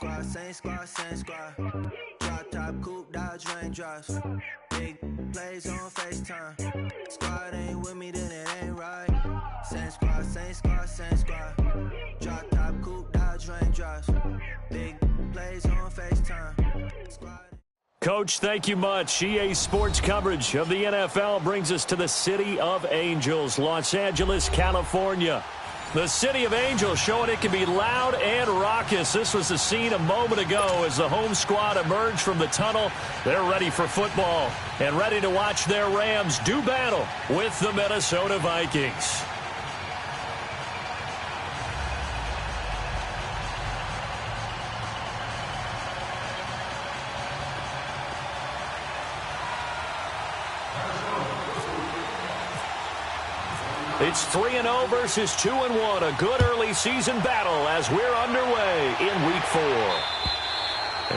squad, same squad, same squad. Drop top, coupe, dodge, raindrops. Big plays on FaceTime. Squad ain't with me, then it ain't right. Same squad, same squad, same squad. Drop top, coupe, dodge, raindrops. Big plays on FaceTime. Squad. Coach, thank you much. EA Sports coverage of the NFL brings us to the City of Angels, Los Angeles, California. The City of Angels showing it can be loud and raucous. This was the scene a moment ago as the home squad emerged from the tunnel. They're ready for football and ready to watch their Rams do battle with the Minnesota Vikings. It's 3-0 versus 2-1, a good early season battle as we're underway in Week 4.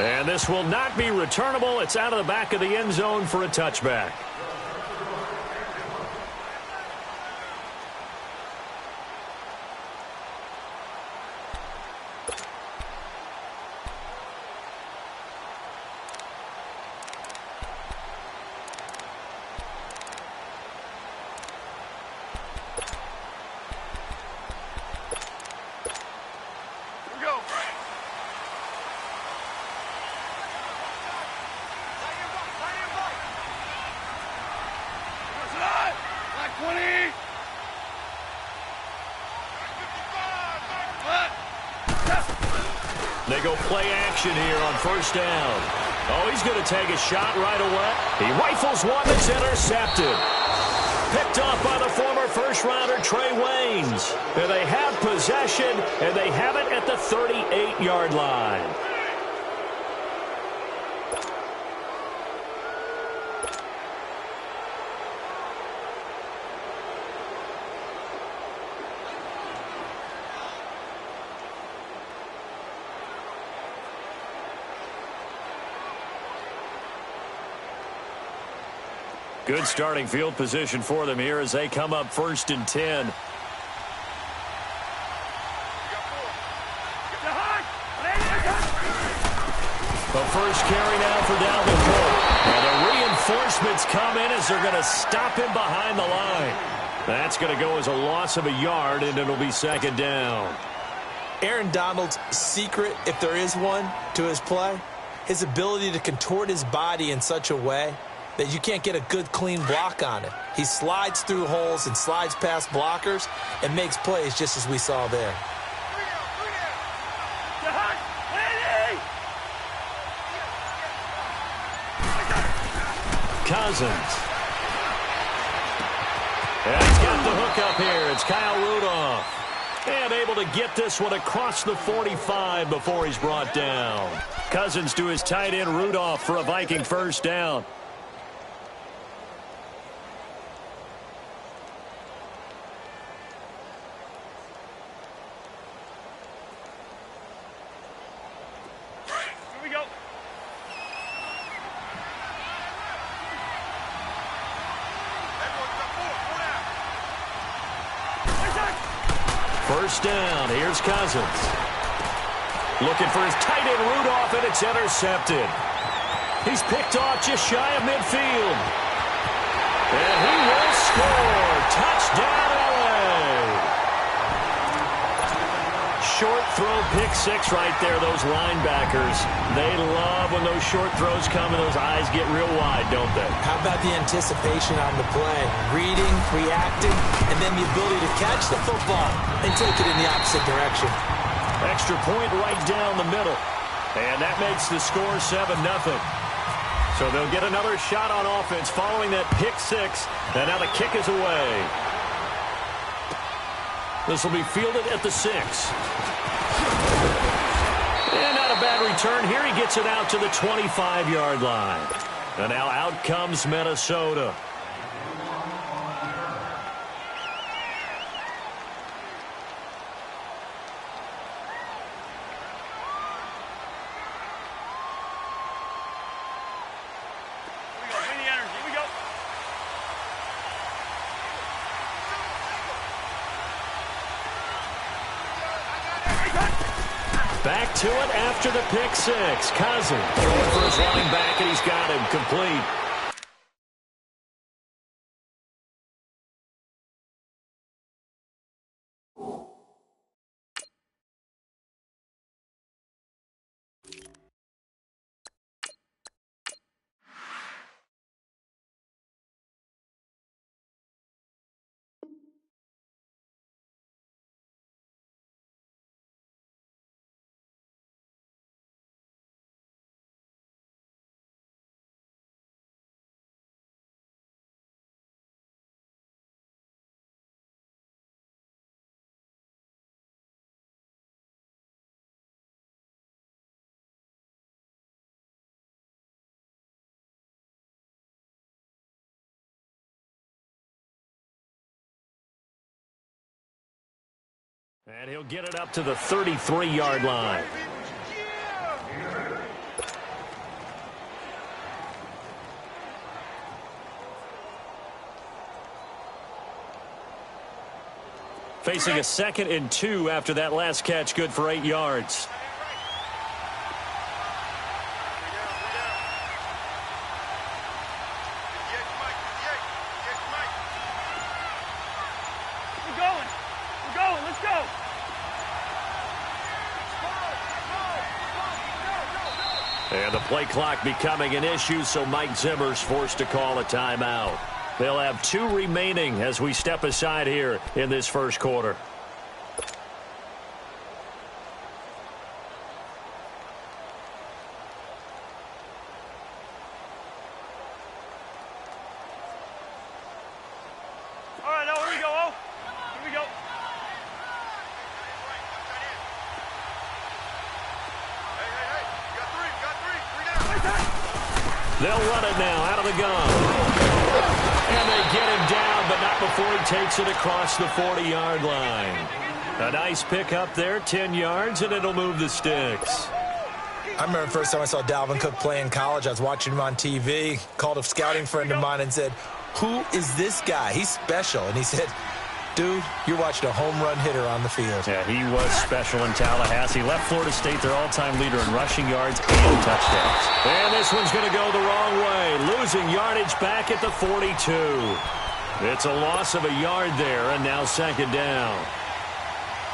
And this will not be returnable. It's out of the back of the end zone for a touchback. They go play action here on first down. Oh, he's going to take a shot right away. He rifles one that's intercepted. Picked off by the former first-rounder Trey Waynes. And they have possession, and they have it at the 38-yard line. Good starting field position for them here as they come up 1st and 10. The first carry now for Dalvin Cook. And the reinforcements come in as they're going to stop him behind the line. That's going to go as a loss of a yard, and it'll be 2nd down. Aaron Donald's secret, if there is one, to his play, his ability to contort his body in such a way that you can't get a good, clean block on it. He slides through holes and slides past blockers and makes plays just as we saw there. Cousins. And he's got the hook up here. It's Kyle Rudolph. And able to get this one across the 45 before he's brought down. Cousins to his tight end Rudolph for a Viking first down. First down. Here's Cousins. Looking for his tight end Rudolph, and it's intercepted. He's picked off just shy of midfield. And he will score. Touchdown, LA. Short throw, pick six right there, those linebackers. They love when those short throws come and those eyes get real wide, don't they? How about the anticipation on the play? Reading, reacting, and then the ability to catch the football and take it in the opposite direction. Extra point right down the middle. And that makes the score 7-0. So they'll get another shot on offense following that pick six. And now the kick is away. This will be fielded at the 6. And not a bad return here. He gets it out to the 25-yard line. And now out comes Minnesota. Back to it after the pick six. Cousins throwing for his running back, and he's got him complete. And he'll get it up to the 33-yard line. Facing a 2nd and 2 after that last catch, good for 8 yards. And the play clock becoming an issue, so Mike Zimmer's forced to call a timeout. They'll have 2 remaining as we step aside here in this first quarter. All right, now here we go, O. Here we go. They'll run it now out of the gun. And they get him down, but not before he takes it across the 40-yard line. A nice pick up there, 10 yards, and it'll move the sticks. I remember the first time I saw Dalvin Cook play in college. I was watching him on TV, called a scouting friend of mine and said, "Who is this guy? He's special." And he said, "Dude, you're watching a home run hitter on the field." Yeah, he was special in Tallahassee. Left Florida State their all-time leader in rushing yards and touchdowns. And this one's going to go the wrong way. Losing yardage back at the 42. It's a loss of a yard there, and now 2nd down.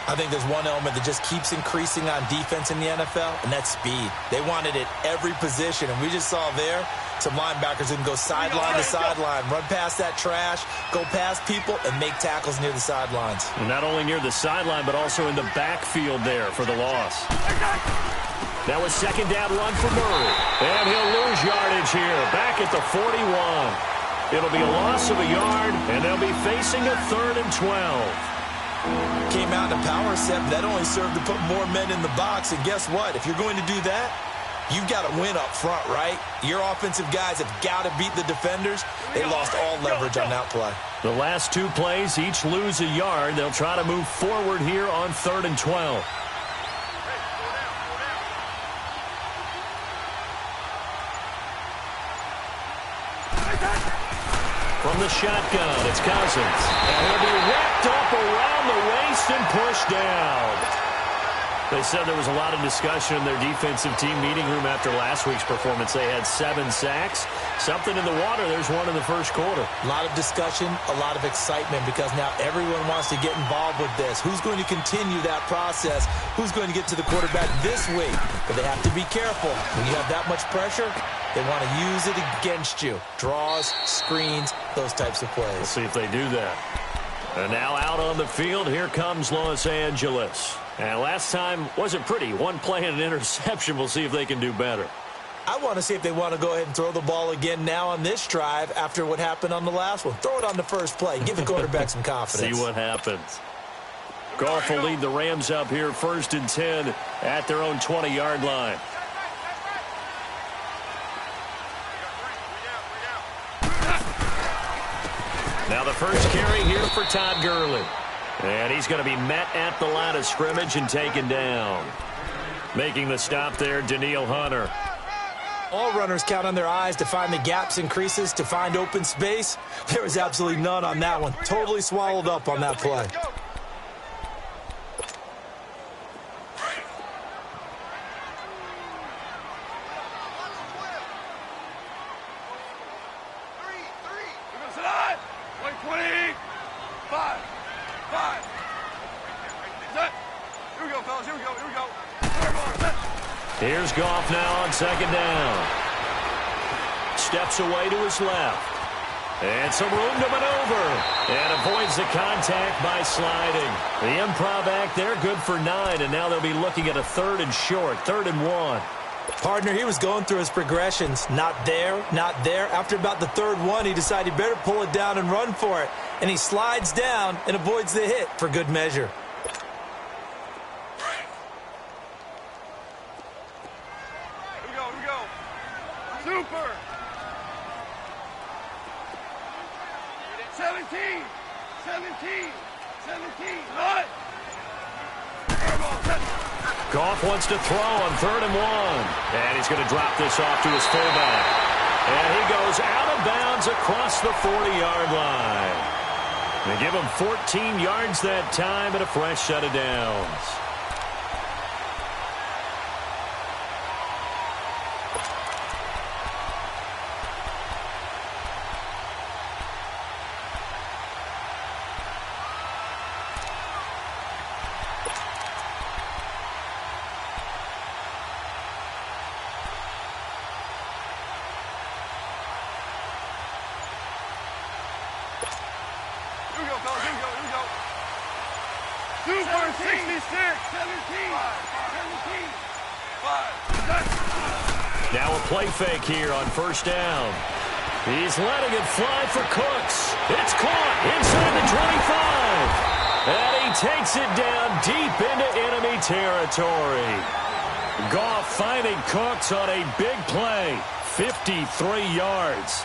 I think there's one element that just keeps increasing on defense in the NFL, and that's speed. They want it at every position, and we just saw there some linebackers who can go sideline to sideline, run past that trash, go past people, and make tackles near the sidelines. And not only near the sideline, but also in the backfield there for the loss. That was 2nd down run for Murray. And he'll lose yardage here, back at the 41. It'll be a loss of a yard, and they'll be facing a 3rd and 12. Came out in a power set, but that only served to put more men in the box. And guess what? If you're going to do that, you've got to win up front, right? Your offensive guys have got to beat the defenders. They lost all leverage on that play. The last 2 plays each lose a yard. They'll try to move forward here on 3rd and 12. From the shotgun, it's Cousins. And he'll be wrapped up around the waist and pushed down. They said there was a lot of discussion in their defensive team meeting room after last week's performance. They had 7 sacks. Something in the water. There's one in the first quarter. A lot of discussion, a lot of excitement, because now everyone wants to get involved with this. Who's going to continue that process? Who's going to get to the quarterback this week? But they have to be careful. When you have that much pressure, they want to use it against you. Draws, screens, those types of plays. We'll see if they do that. And now out on the field, here comes Los Angeles. And last time wasn't pretty. 1 play and an interception. We'll see if they can do better. I want to see if they want to go ahead and throw the ball again now on this drive after what happened on the last one. Throw it on the first play. Give the quarterback some confidence. See what happens. Goff will lead the Rams up here 1st and 10 at their own 20-yard line. Now the first carry here for Todd Gurley. And he's going to be met at the line of scrimmage and taken down. Making the stop there, Danielle Hunter. All runners count on their eyes to find the gaps and creases, to find open space. There was absolutely none on that one. Totally swallowed up on that play. Here's Goff now on second down. Steps away to his left. And some room to maneuver. And avoids the contact by sliding. The improv act there, good for 9. And now they'll be looking at a 3rd and short, 3rd and 1. Partner, he was going through his progressions. Not there, not there. After about the 3rd one, he decided he better pull it down and run for it. And he slides down and avoids the hit for good measure. Here we go. Super. 17. Run. Goff wants to throw on 3rd and 1. And he's going to drop this off to his fullback. And he goes out of bounds across the 40-yard line. They give him 14 yards that time and a fresh set of downs. Super 66. 17. Now a play fake here on 1st down. He's letting it fly for Cooks. It's caught inside the 25. And he takes it down deep into enemy territory. Goff finding Cooks on a big play. 53 yards.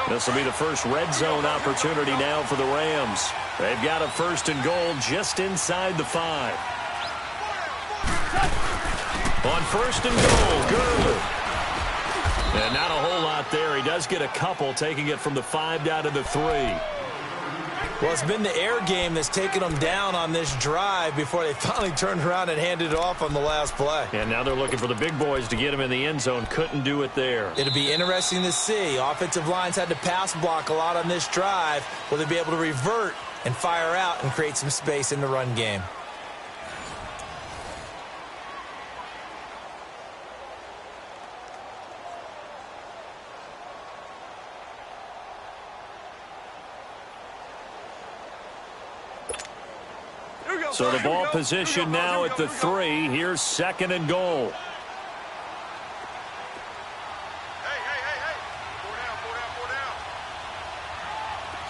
This will be the first red zone opportunity now for the Rams. They've got a 1st and goal just inside the 5. On 1st and goal, Gurley. And not a whole lot there. He does get a couple, taking it from the 5 down to the 3. Well, it's been the air game that's taken them down on this drive before they finally turned around and handed it off on the last play. And now they're looking for the big boys to get him in the end zone. Couldn't do it there. It'll be interesting to see. Offensive lines had to pass block a lot on this drive. Will they be able to revert and fire out and create some space in the run game? So the ball position now at the 3. Here's 2nd and goal. Hey. 4 down.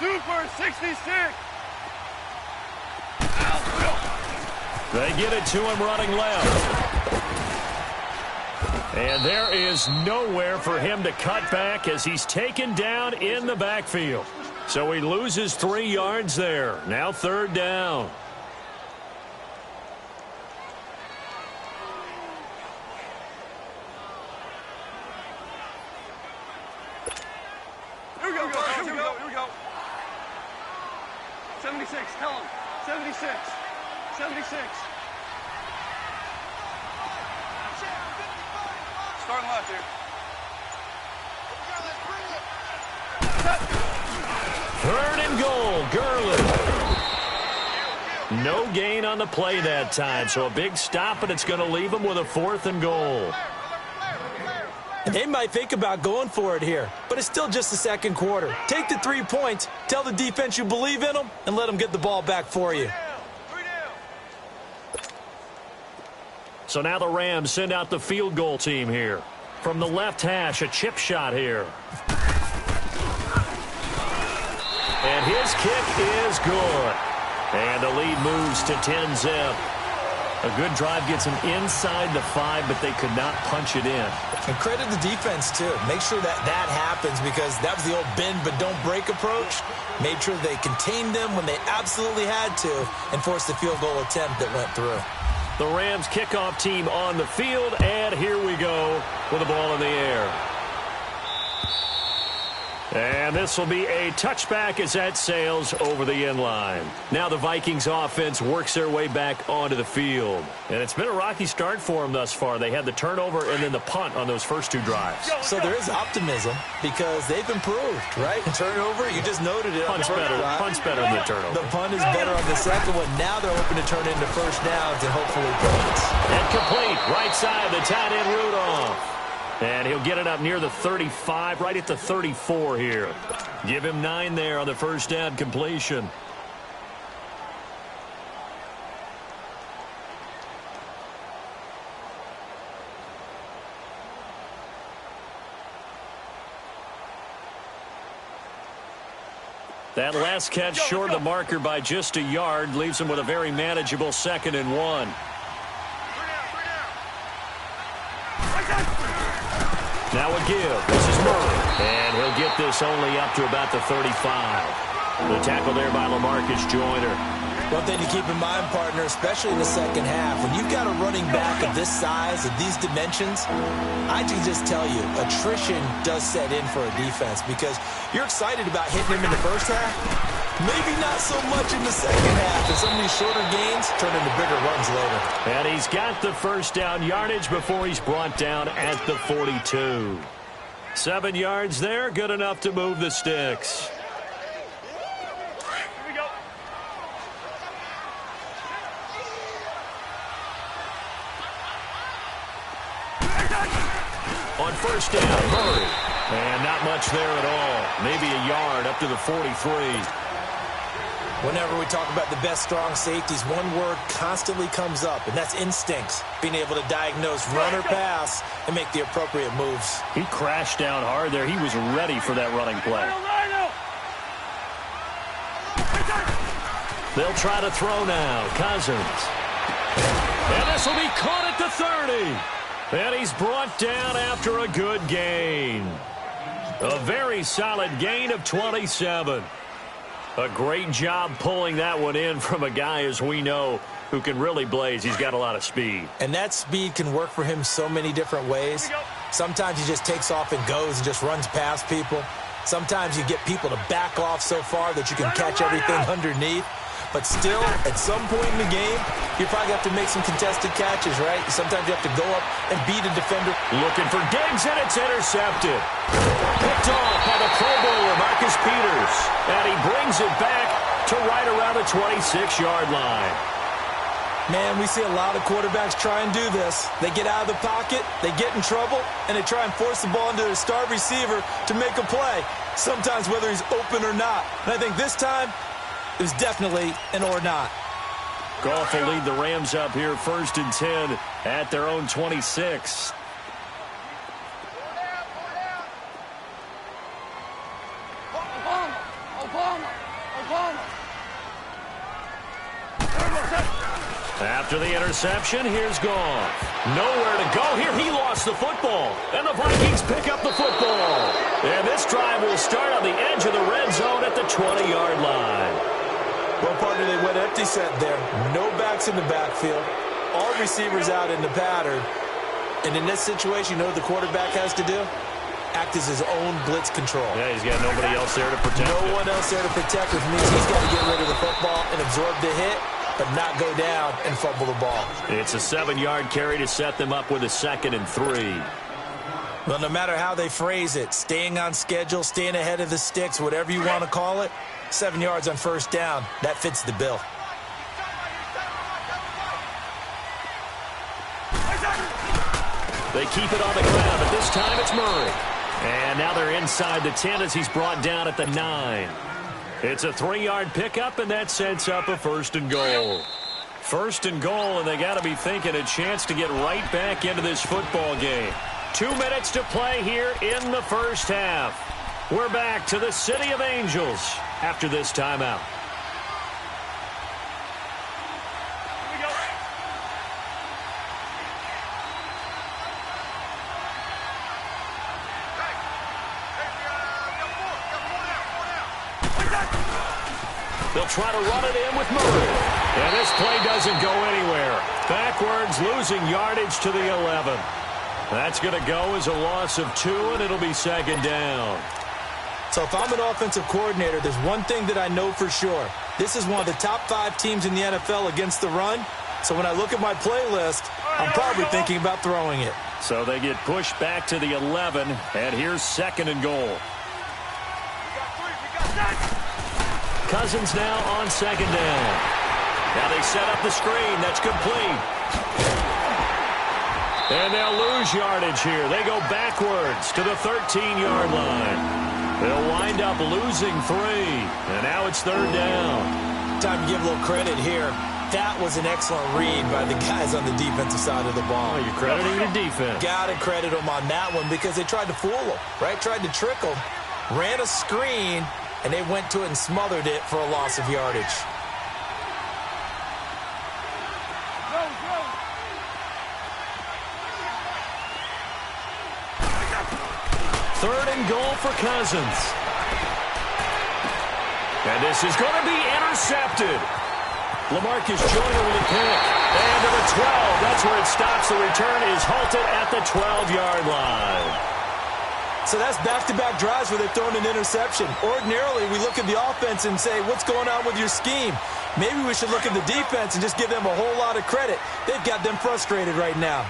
Super 66. They get it to him running left. And there is nowhere for him to cut back as he's taken down in the backfield. So he loses 3 yards there. Now 3rd down. Here we go. 76. Tell him. 76. Starting left here. 3rd and goal, Gurley. No gain on the play that time, so a big stop, and it's going to leave him with a 4th and goal. They might think about going for it here, but it's still just the 2nd quarter. Take the 3 points, tell the defense you believe in them, and let them get the ball back for you. So now the Rams send out the field goal team here. From the left hash, a chip shot here. And his kick is good. And the lead moves to 10-zip. A good drive gets them inside the 5, but they could not punch it in. And credit the defense, too. Make sure that happens, because that was the old bend but don't break approach. Made sure they contained them when they absolutely had to and forced the field goal attempt that went through. The Rams kickoff team on the field, and here we go with the ball in the air. And this will be a touchback as that sails over the end line. Now the Vikings offense works their way back onto the field. And it's been a rocky start for them thus far. They had the turnover and then the punt on those first 2 drives. So there is optimism because they've improved, right? Turnover, you just noted it. Punt's better than the turnover. The punt is better on the second one. Now they're hoping to turn into first downs and hopefully points. And complete Right side, the tight end Rudolph. And he'll get it up near the 35, right at the 34 here. Give him 9 there on the first down completion. That last catch short of the marker by just a yard leaves him with a very manageable 2nd and 1. Now a give. This is Murray. And he'll get this only up to about the 35. The tackle there by LaMarcus Joyner. One thing to keep in mind, partner, especially in the second half, when you've got a running back of this size, of these dimensions, I can just tell you, attrition does set in for a defense because you're excited about hitting him in the first half. Maybe not so much in the second half, and some of these shorter gains turn into bigger runs later. And he's got the first down yardage before he's brought down at the 42. 7 yards there, good enough to move the sticks. On first down, Murray. And not much there at all. Maybe a yard up to the 43. Whenever we talk about the best strong safeties, one word constantly comes up, and that's instincts. Being able to diagnose run or pass and make the appropriate moves. He crashed down hard there. He was ready for that running play. They'll try to throw now. Cousins. And this will be caught at the 30. And he's brought down after a good gain. A very solid gain of 27. A great job pulling that one in from a guy, as we know, who can really blaze. He's got a lot of speed. And that speed can work for him so many different ways. Sometimes he just takes off and goes and just runs past people. Sometimes you get people to back off so far that you can catch everything underneath. But still, at some point in the game, you probably have to make some contested catches, right? Sometimes you have to go up and beat a defender. Looking for Diggs, and it's intercepted. Picked off by the Pro Bowler, Marcus Peters. And he brings it back to right around the 26-yard line. Man, we see a lot of quarterbacks try and do this. They get out of the pocket, they get in trouble, and they try and force the ball into their star receiver to make a play, sometimes whether he's open or not. And I think this time, it was definitely an or not. Goff will lead the Rams up here 1st and 10 at their own 26. After the interception, here's Goff. Nowhere to go here. He lost the football. And the Vikings pick up the football. And this drive will start on the edge of the red zone at the 20-yard line. Well, partner, they went empty set there. No backs in the backfield. All receivers out in the pattern. And in this situation, you know what the quarterback has to do? Act as his own blitz control. Yeah, he's got nobody else there to protect him. No one else there to protect, which means he's got to get rid of the football and absorb the hit, but not go down and fumble the ball. It's a 7-yard carry to set them up with a 2nd and 3. Well, no matter how they phrase it, staying on schedule, staying ahead of the sticks, whatever you want to call it, 7 yards on first down, that fits the bill. They keep it on the ground, but this time it's Murray. And now they're inside the 10 as he's brought down at the 9. It's a 3-yard pickup, and that sets up a 1st and goal. 1st and goal, and they got to be thinking a chance to get right back into this football game. 2 minutes to play here in the first half. We're back to the City of Angels after this timeout. They'll try to run it in with Murray. And this play doesn't go anywhere. Backwards, losing yardage to the 11. That's going to go as a loss of 2, and it'll be 2nd down. So if I'm an offensive coordinator, there's one thing that I know for sure. This is one of the top 5 teams in the NFL against the run. So when I look at my playlist, I'm probably thinking about throwing it. So they get pushed back to the 11, and here's 2nd and goal. Cousins now on 2nd down. Now they set up the screen. That's complete. And they'll lose yardage here. They go backwards to the 13-yard line. They'll wind up losing 3. And now it's 3rd down. Time to give a little credit here. That was an excellent read by the guys on the defensive side of the ball. Oh, you're crediting the defense. Got to credit them on that one because they tried to fool them, right? Tried to trick them, ran a screen, and they went to it and smothered it for a loss of yardage. Third and goal for Cousins. And this is going to be intercepted. LaMarcus Joyner with a pick. And to the 12. That's where it stops. The return is halted at the 12-yard line. So that's back-to-back drives where they've thrown an interception. Ordinarily, we look at the offense and say, what's going on with your scheme? Maybe we should look at the defense and just give them a whole lot of credit. They've got them frustrated right now.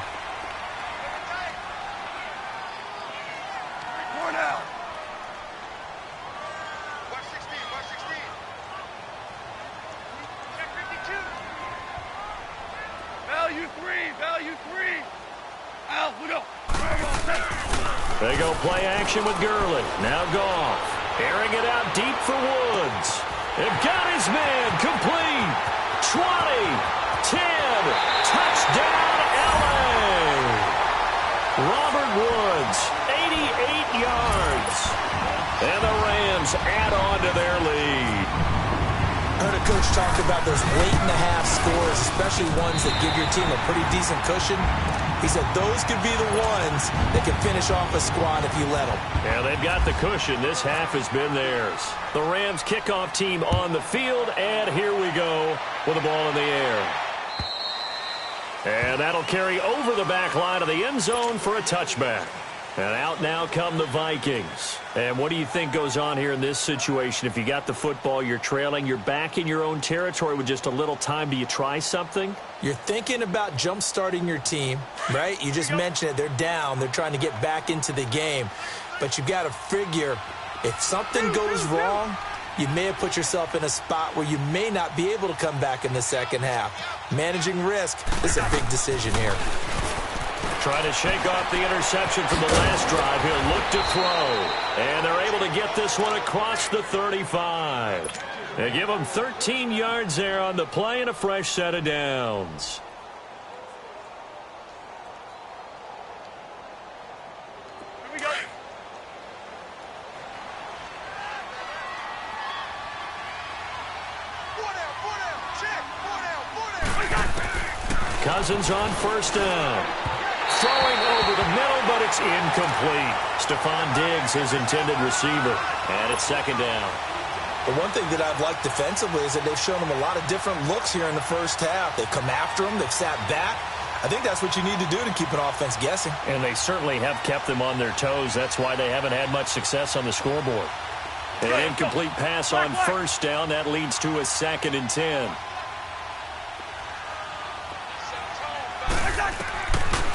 They go play action with Gurley. Now Goff. Airing it out deep for Woods. They've got his man complete. 20. 10. Touchdown, L.A. Robert Woods, 88 yards. And the Rams add on to their lead. I heard a coach talk about those late-in-the-half scores, especially ones that give your team a pretty decent cushion. He said those could be the ones that can finish off a squad if you let them. Yeah, they've got the cushion. This half has been theirs. The Rams kickoff team on the field, and here we go with the ball in the air. And that'll carry over the back line of the end zone for a touchback. And out now come the Vikings. And what do you think goes on here in this situation? If you got the football, you're trailing, you're back in your own territory with just a little time. Do you try something? You're thinking about jump-starting your team, right? You just mentioned it. They're down. They're trying to get back into the game. But you've got to figure if something goes wrong, you may have put yourself in a spot where you may not be able to come back in the second half. Managing risk is a big decision here. Trying to shake off the interception from the last drive. He'll look to throw. And they're able to get this one across the 35. They give him 13 yards there on the play and a fresh set of downs. Here we go. Cousins on first down. Throwing over the middle, but it's incomplete. Stephon Diggs, his intended receiver. And it's second down. The one thing that I've liked defensively is that they've shown them a lot of different looks here in the first half. They've come after them. They've sat back. I think that's what you need to do to keep an offense guessing. And they certainly have kept them on their toes. That's why they haven't had much success on the scoreboard. An incomplete pass on first down. That leads to a 2nd and 10.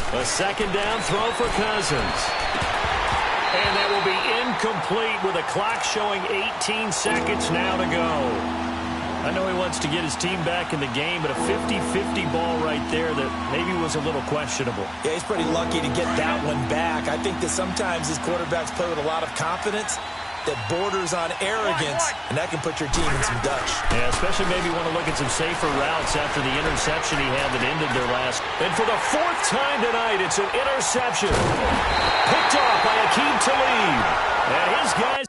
A second down throw for Cousins. And that will be incomplete with a clock showing 18 seconds now to go. I know he wants to get his team back in the game, but a 50-50 ball right there that maybe was a little questionable. Yeah, he's pretty lucky to get that one back. I think that sometimes his quarterbacks play with a lot of confidence that borders on arrogance, and that can put your team in some Dutch. Yeah, especially maybe want to look at some safer routes after the interception he had that ended their last. And for the 4th time tonight, it's an interception. Picked off by Akeem Talib. And his guys.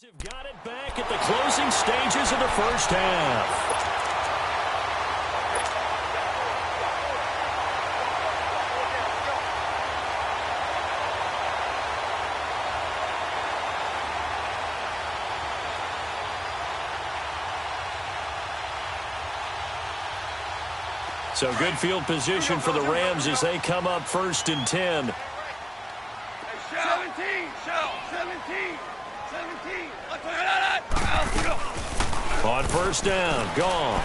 Have got it back at the closing stages of the first half. So good field position for the Rams as they come up 1st and 10. 17. On 1st down, gone.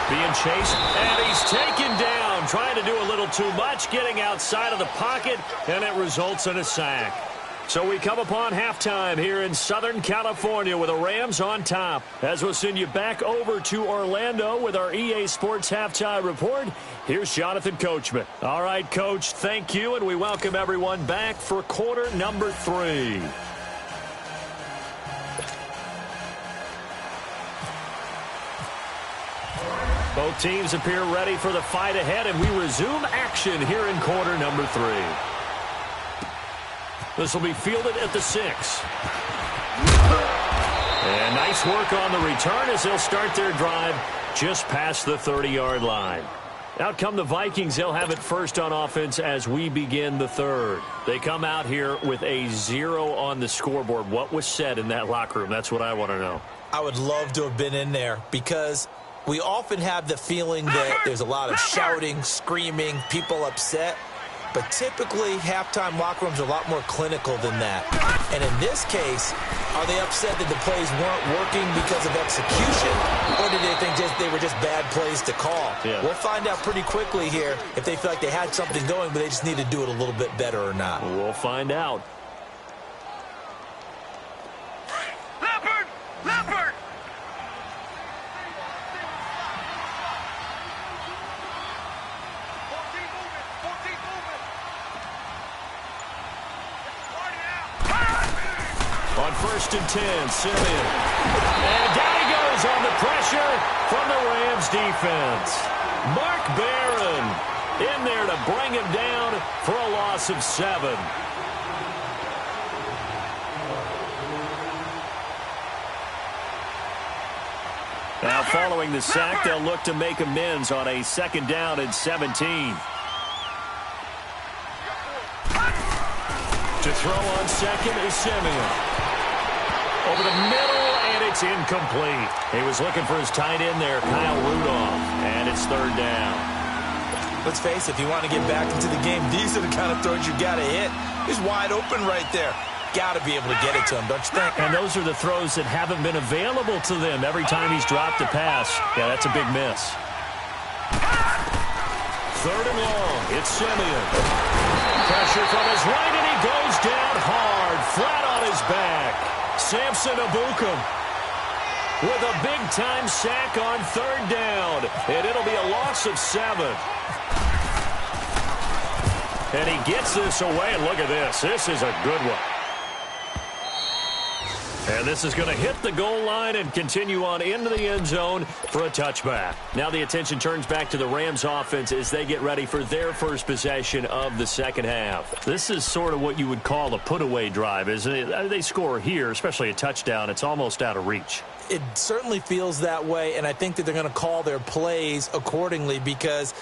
Being chased, and he's taken down. Trying to do a little too much, getting outside of the pocket, and it results in a sack. So we come upon halftime here in Southern California with the Rams on top. As we'll send you back over to Orlando with our EA Sports Halftime Report, here's Jonathan Coachman. All right, Coach, thank you, and we welcome everyone back for quarter number 3. Both teams appear ready for the fight ahead, and we resume action here in quarter number 3. This will be fielded at the 6. And nice work on the return as they'll start their drive just past the 30-yard line. Out come the Vikings. They'll have it first on offense as we begin the 3rd. They come out here with a 0 on the scoreboard. What was said in that locker room? That's what I want to know. I would love to have been in there because we often have the feeling that there's a lot of shouting, screaming, people upset. But typically, halftime locker rooms are a lot more clinical than that. And in this case, are they upset that the plays weren't working because of execution? Or did they think they were just bad plays to call? Yeah. We'll find out pretty quickly here if they feel like they had something going, but they just need to do it a little bit better or not. We'll find out. Leopard! On 1st and 10, Simeon. And down he goes on the pressure from the Rams defense. Mark Barron in there to bring him down for a loss of 7. Now following the sack, they'll look to make amends on a 2nd down and 17. To throw on 2nd is Simeon. Over the middle, and it's incomplete. He was looking for his tight end there, Kyle Rudolph, and it's 3rd down. Let's face it, if you want to get back into the game, these are the kind of throws you got to hit. He's wide open right there. Got to be able to get it to him, don't you think? And those are the throws that haven't been available to them every time he's dropped a pass. Yeah, that's a big miss. 3rd and long, it's Simeon. Pressure from his right, and he goes down hard, flat on his back. Samson Abukum with a big-time sack on 3rd down, and it'll be a loss of 7. And he gets this away, and look at this. This is a good one. And this is going to hit the goal line and continue on into the end zone for a touchback. Now the attention turns back to the Rams offense as they get ready for their first possession of the 2nd half. This is sort of what you would call a put-away drive, isn't it? They score here, especially a touchdown. It's almost out of reach. It certainly feels that way, and I think that they're going to call their plays accordingly because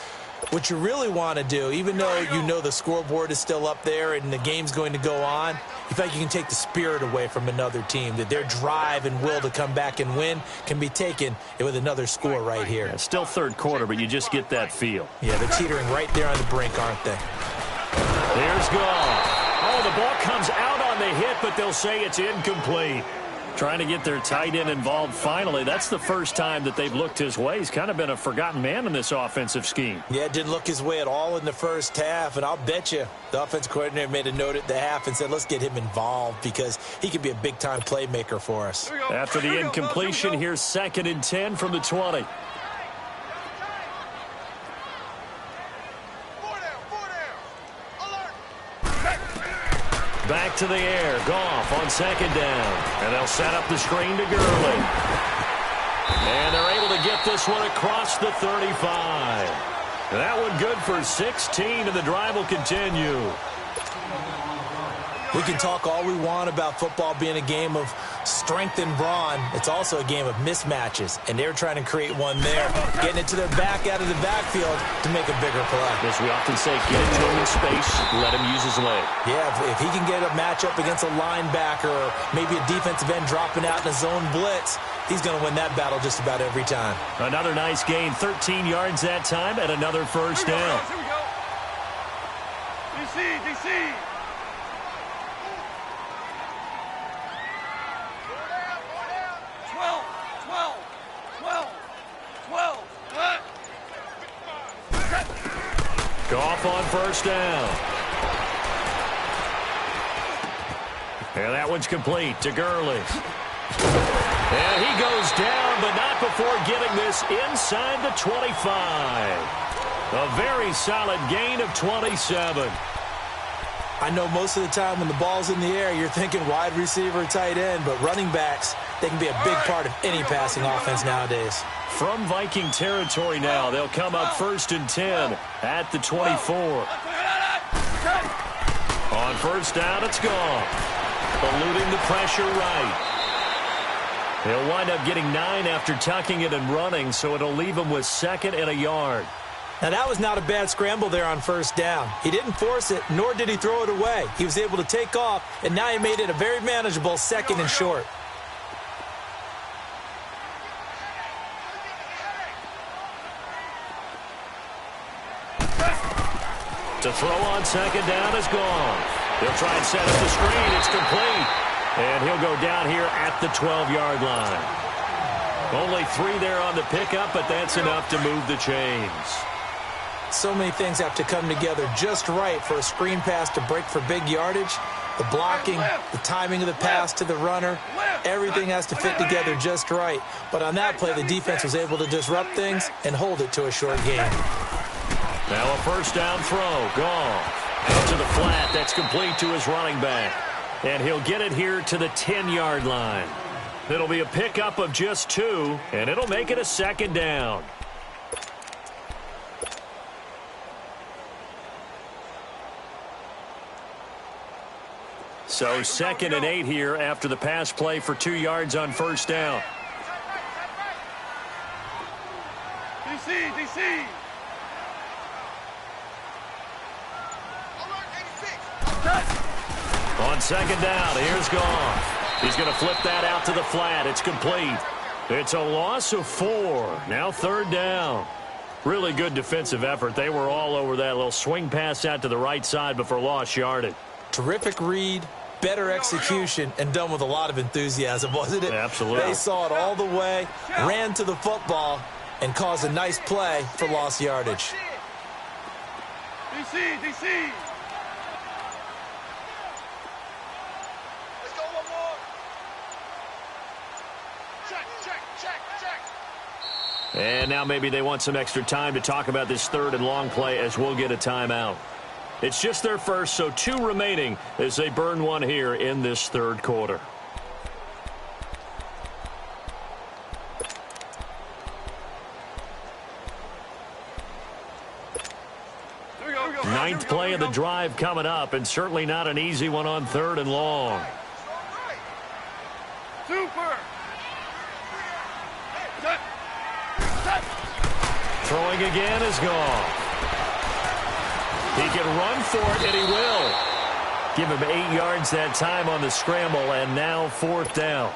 what you really want to do, even though you know the scoreboard is still up there and the game's going to go on, you feel like you can take the spirit away from another team, that their drive and will to come back and win can be taken with another score right here. Yeah, still 3rd quarter, but you just get that feel. Yeah, they're teetering right there on the brink, aren't they? There's Goff. Oh, the ball comes out on the hit, but they'll say it's incomplete. Trying to get their tight end involved finally. That's the first time that they've looked his way. He's kind of been a forgotten man in this offensive scheme. Yeah, it didn't look his way at all in the first half, and I'll bet you the offensive coordinator made a note at the half and said, let's get him involved because he could be a big-time playmaker for us. After the incompletion, here's 2nd and 10 from the 20. Back to the air. Goff on 2nd down. And they'll set up the screen to Gurley. And they're able to get this one across the 35. And that one good for 16, and the drive will continue. We can talk all we want about football being a game of strength and brawn. It's also a game of mismatches, and they're trying to create one there, getting it to their back out of the backfield to make a bigger play. As we often say, get it to him in space, let him use his leg. Yeah, if he can get a matchup against a linebacker or maybe a defensive end dropping out in a zone blitz, he's going to win that battle just about every time. Another nice gain, 13 yards that time, and another first down. Here we go. DC. 12. Goff on first down. And that one's complete to Gurley. And he goes down, but not before getting this inside the 25. A very solid gain of 27. I know most of the time when the ball's in the air, you're thinking wide receiver, tight end, but running backs, they can be a big part of any passing offense nowadays. From Viking territory now, they'll come up 1st and 10 at the 24. On first down, it's gone. Eluding the pressure right. He'll wind up getting 9 after tucking it and running, so it'll leave him with 2nd and a yard. Now, that was not a bad scramble there on first down. He didn't force it, nor did he throw it away. He was able to take off, and now he made it a very manageable 2nd and short. To throw on 2nd down is gone. He'll try and set up the screen. It's complete. And he'll go down here at the 12-yard line. Only 3 there on the pickup, but that's enough to move the chains. So many things have to come together just right for a screen pass to break for big yardage. The blocking, the timing of the pass to the runner, everything has to fit together just right. But on that play, the defense was able to disrupt things and hold it to a short gain. Now a first down throw. Gone. Out to the flat. That's complete to his running back. And he'll get it here to the 10-yard line. It'll be a pickup of just 2, and it'll make it a 2nd down. So 2nd and 8 here after the pass play for 2 yards on first down. DC. On 2nd down, here's Goff. He's going to flip that out to the flat. It's complete. It's a loss of 4. Now 3rd down. Really good defensive effort. They were all over that little swing pass out to the right side before lost yardage. Terrific read, better execution, and done with a lot of enthusiasm, wasn't it? Absolutely. They saw it all the way, ran to the football, and caused a nice play for lost yardage. DC. Let's go one more. Check. And now maybe they want some extra time to talk about this 3rd and long play as we'll get a timeout. It's just their first, so 2 remaining as they burn 1 here in this 3rd quarter. Ninth play of the drive coming up, and certainly not an easy one on 3rd and long. Super. Throwing again is gone. He can run for it, and he will. Give him 8 yards that time on the scramble, and now 4th down.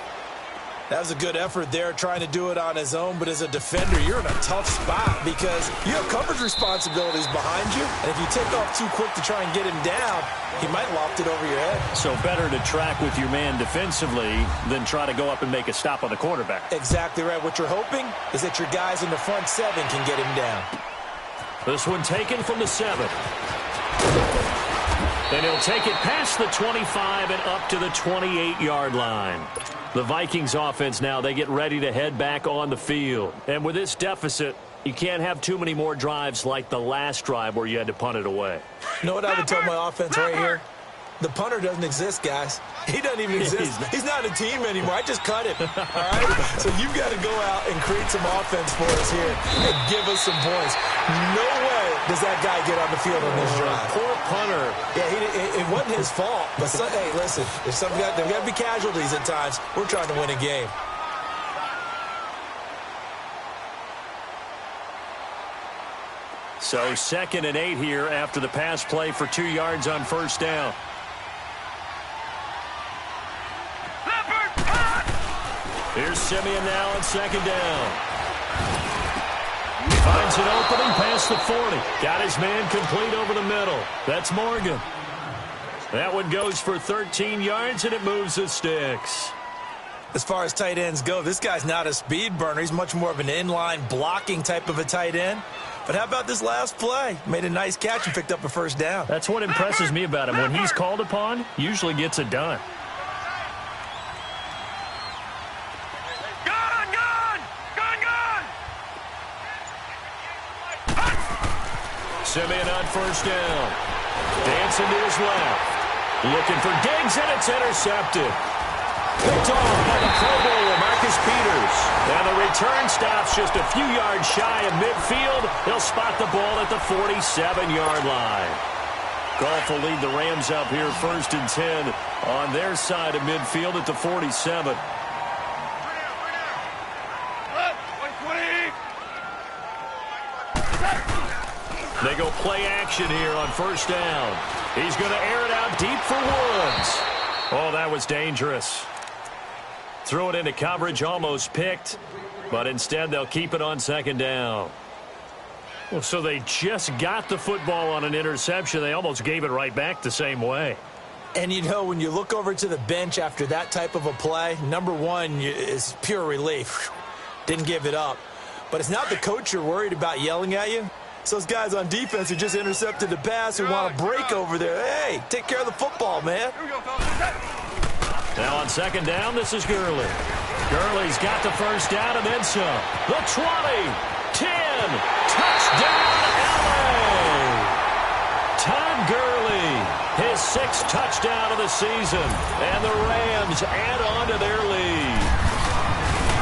That was a good effort there, trying to do it on his own, but as a defender, you're in a tough spot because you have coverage responsibilities behind you, and if you take off too quick to try and get him down, he might loft it over your head. So better to track with your man defensively than try to go up and make a stop on the quarterback. Exactly right. What you're hoping is that your guys in the front 7 can get him down. This one taken from the 7. And he'll take it past the 25 and up to the 28-yard line. The Vikings offense now, they get ready to head back on the field. And with this deficit, you can't have too many more drives like the last drive where you had to punt it away. You know what I would tell my offense right here? The punter doesn't exist, guys. He doesn't even exist. He's not a team anymore. I just cut him. All right? So you've got to go out and create some offense for us here and give us some points. No way does that guy get on the field on this drive. Poor punter. Yeah, it wasn't his fault. But, hey, listen, there's got to be casualties at times. We're trying to win a game. So 2nd and 8 here after the pass play for 2 yards on first down. Here's Simeon now on second down. Finds an opening past the 40. Got his man complete over the middle. That's Morgan. That one goes for 13 yards, and it moves the sticks. As far as tight ends go, this guy's not a speed burner. He's much more of an inline blocking type of a tight end. But how about this last play? Made a nice catch and picked up a first down. That's what impresses me about him. When he's called upon, usually gets it done. Simeon on first down. Dancing to his left. Looking for Diggs, and it's intercepted. Picked off by the Pro Bowler, Marcus Peters. And the return stops just a few yards shy of midfield. He'll spot the ball at the 47-yard line. Goff will lead the Rams up here 1st and 10 on their side of midfield at the 47. They go play action here on first down. He's going to air it out deep for Woods. Oh, that was dangerous. Threw it into coverage, almost picked, but instead they'll keep it on second down. Well, so they just got the football on an interception. They almost gave it right back the same way. And, you know, when you look over to the bench after that type of a play, number one is pure relief. Didn't give it up. But it's not the coach you're worried about yelling at you. It's those guys on defense who just intercepted the pass who want to break over there. Hey, take care of the football, man. Now on second down, this is Gurley. Gurley's got the first down and then some. The 20, 10, touchdown, LA! Todd Gurley, his 6th touchdown of the season, and the Rams add on to their lead.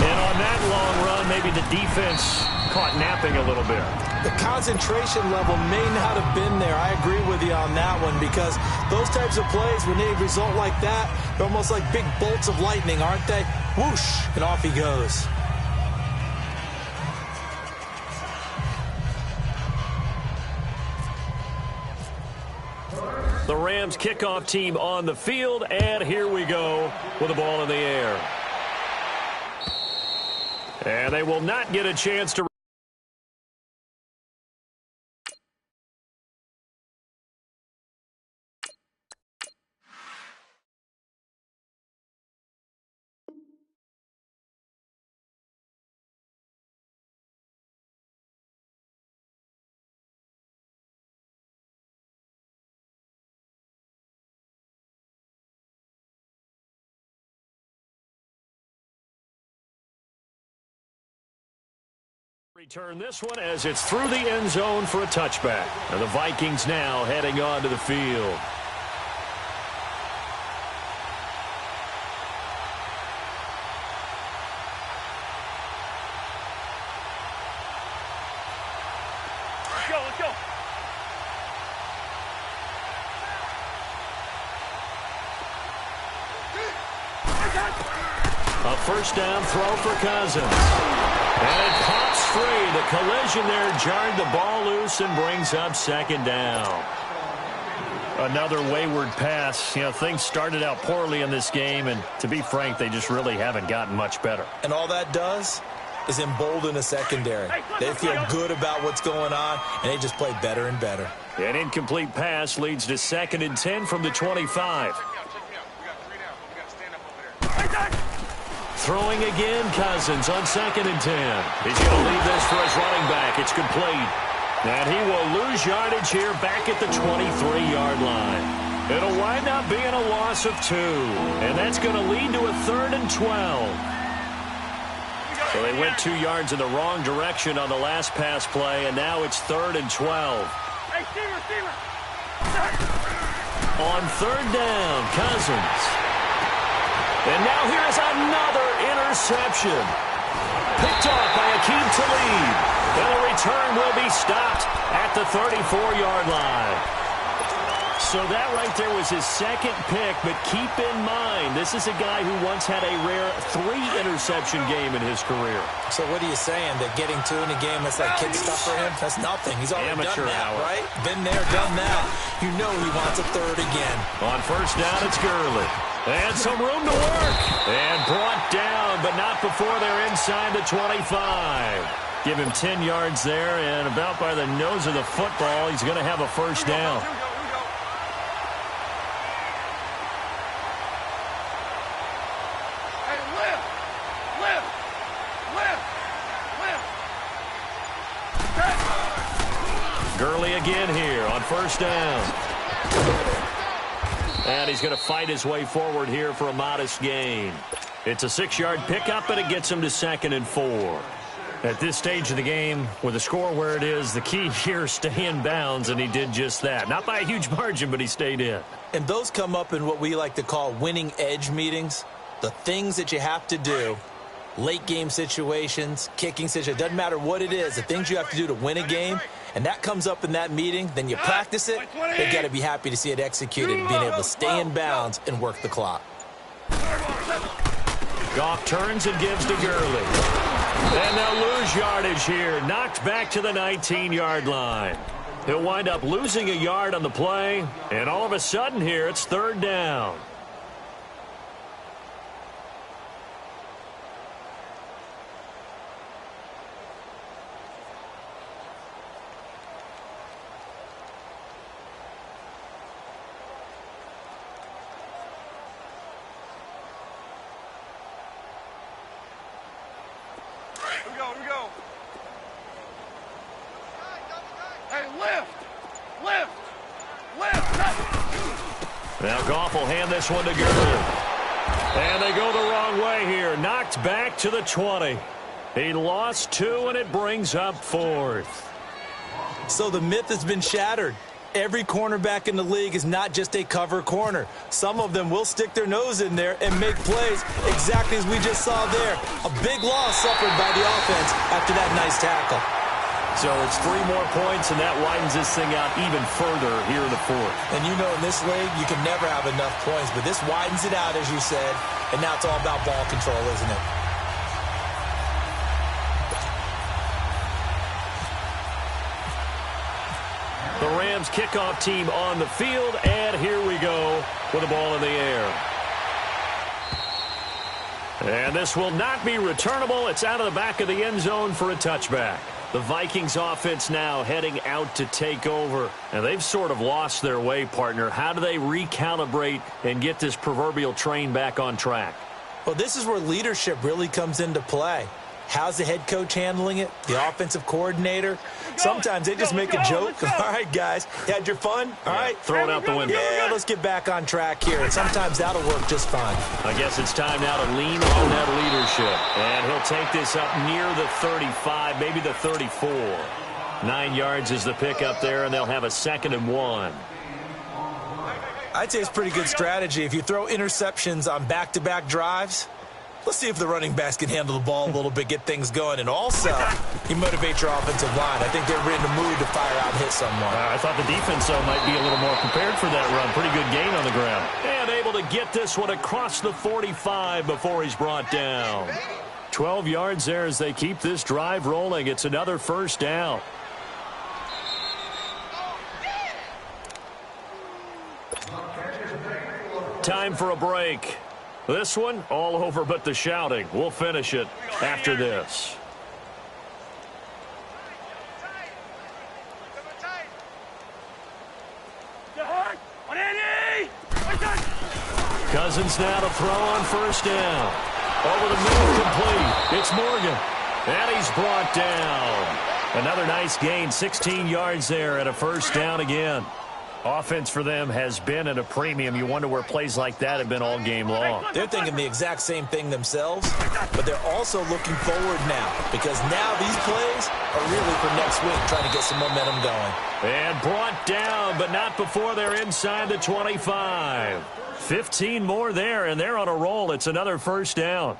And on that long run, maybe the defense caught napping a little bit. The concentration level may not have been there. I agree with you on that one because those types of plays, when they result like that, they're almost like big bolts of lightning, aren't they? Whoosh, and off he goes. The Rams kickoff team on the field, and here we go with the ball in the air. And they will not get a chance to return this one as it's through the end zone for a touchback. And the Vikings now heading on to the field. Let's go. A first down throw for Cousins. And it pops free. The collision there jarred the ball loose and brings up second down. Another wayward pass. You know, things started out poorly in this game, and to be frank, they just really haven't gotten much better. And all that does is embolden a secondary. They feel good about what's going on, and they just play better and better. An incomplete pass leads to 2nd and 10 from the 25. Throwing again, Cousins on 2nd and 10. He's going to leave this for his running back. It's complete. And he will lose yardage here back at the 23-yard line. It'll wind up being a loss of 2. And that's going to lead to a 3rd and 12. So they went 2 yards in the wrong direction on the last pass play, and now it's 3rd and 12. Hey, receiver. On 3rd down, Cousins. And now here's another interception. Picked off by Akeem Talib. And the return will be stopped at the 34-yard line. So that right there was his 2nd pick, but keep in mind, this is a guy who once had a rare 3-interception game in his career. So what are you saying, that getting 2 in a game, that's like kid stuff for him? That's nothing. He's already Amateur done that, hour. right? Been there, done that. You know he wants a 3rd again. On first down, it's Gurley. And some room to work. And brought down, but not before they're inside the 25. Give him 10 yards there, and about by the nose of the football, he's going to have a first down. Gurley again here on first down. And he's going to fight his way forward here for a modest gain. It's a 6-yard pickup, and it gets him to 2nd and 4. At this stage of the game, with the score where it is, the key here is stay in bounds, and he did just that. Not by a huge margin, but he stayed in. And those come up in what we like to call winning edge meetings. The things that you have to do, late game situations, kicking situations, doesn't matter what it is, the things you have to do to win a game, and that comes up in that meeting, then you practice it, they've got to be happy to see it executed, being able to stay in bounds and work the clock. Goff turns and gives to Gurley. And they'll lose yardage here, knocked back to the 19-yard line. He'll wind up losing a yard on the play, and all of a sudden here, it's 3rd down. Here we go. Hey, lift! Now Goff will hand this one to Gurley. And they go the wrong way here. Knocked back to the 20. He lost 2, and it brings up 4th. So the myth has been shattered. Every cornerback in the league is not just a cover corner. Some of them will stick their nose in there and make plays exactly as we just saw there. A big loss suffered by the offense after that nice tackle. So it's 3 more points, and that widens this thing out even further here in the 4th. And you know in this league, you can never have enough points, but this widens it out, as you said, and now it's all about ball control, isn't it? The Rams kickoff team on the field, and here we go with the ball in the air. And this will not be returnable. It's out of the back of the end zone for a touchback. The Vikings offense now heading out to take over. And they've sort of lost their way, partner. How do they recalibrate and get this proverbial train back on track? Well, this is where leadership really comes into play. How's the head coach handling it? The offensive coordinator? Sometimes they just make a joke. All right, guys, you had your fun? All right. Throw it out the window. Yeah, let's get back on track here. And sometimes that'll work just fine. I guess it's time now to lean on that leadership. And he'll take this up near the 35, maybe the 34. 9 yards is the pickup there, and they'll have a 2nd and 1. I'd say it's pretty good strategy. If you throw interceptions on back-to-back drives, let's see if the running backs can handle the ball a little bit, get things going. And also, you motivate your offensive line. I think they're in the mood to fire out and hit someone. I thought the defense, though, might be a little more prepared for that run. Pretty good gain on the ground. And able to get this one across the 45 before he's brought down. 12 yards there as they keep this drive rolling. It's another first down. Time for a break. This one, all over but the shouting. We'll finish it after this. Cousins now to throw on first down. Over the middle, complete. It's Morgan. And he's brought down. Another nice gain, 16 yards there, and a first down again. Offense for them has been at a premium. You wonder where plays like that have been all game long. They're thinking the exact same thing themselves, but they're also looking forward now because now these plays are really for next week, trying to get some momentum going. And brought down, but not before they're inside the 25. 15 more there, and they're on a roll. It's another first down.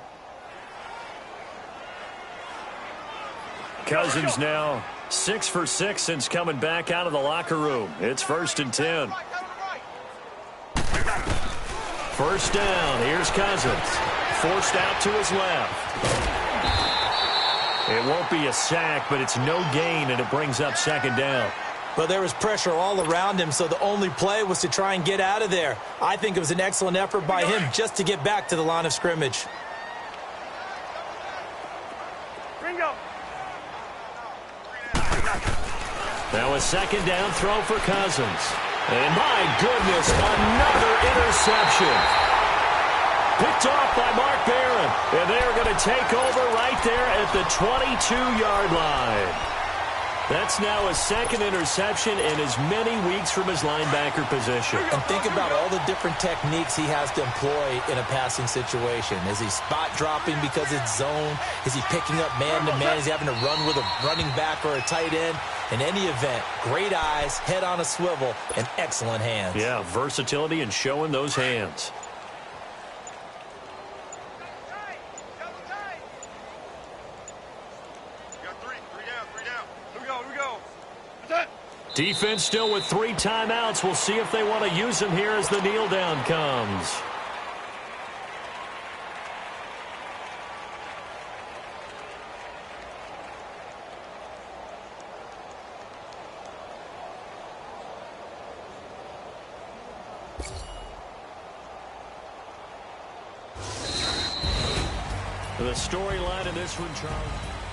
Cousins now 6 for 6 since coming back out of the locker room. It's 1st and 10. First down. Here's Cousins. Forced out to his left. It won't be a sack, but it's no gain, and it brings up 2nd down. Well, there was pressure all around him, so the only play was to try and get out of there. I think it was an excellent effort by him just to get back to the line of scrimmage. Bingo. Now a second down throw for Cousins. And my goodness, another interception. Picked off by Mark Barron. And they're going to take over right there at the 22-yard line. That's now a second interception in as many weeks from his linebacker position. And think about all the different techniques he has to employ in a passing situation. Is he spot dropping because it's zone? Is he picking up man-to-man? Is he having to run with a running back or a tight end? In any event, great eyes, head on a swivel, and excellent hands. Yeah, versatility and showing those hands. Defense still with 3 timeouts. We'll see if they want to use them here as the kneel down comes. The storyline in this one, Charles.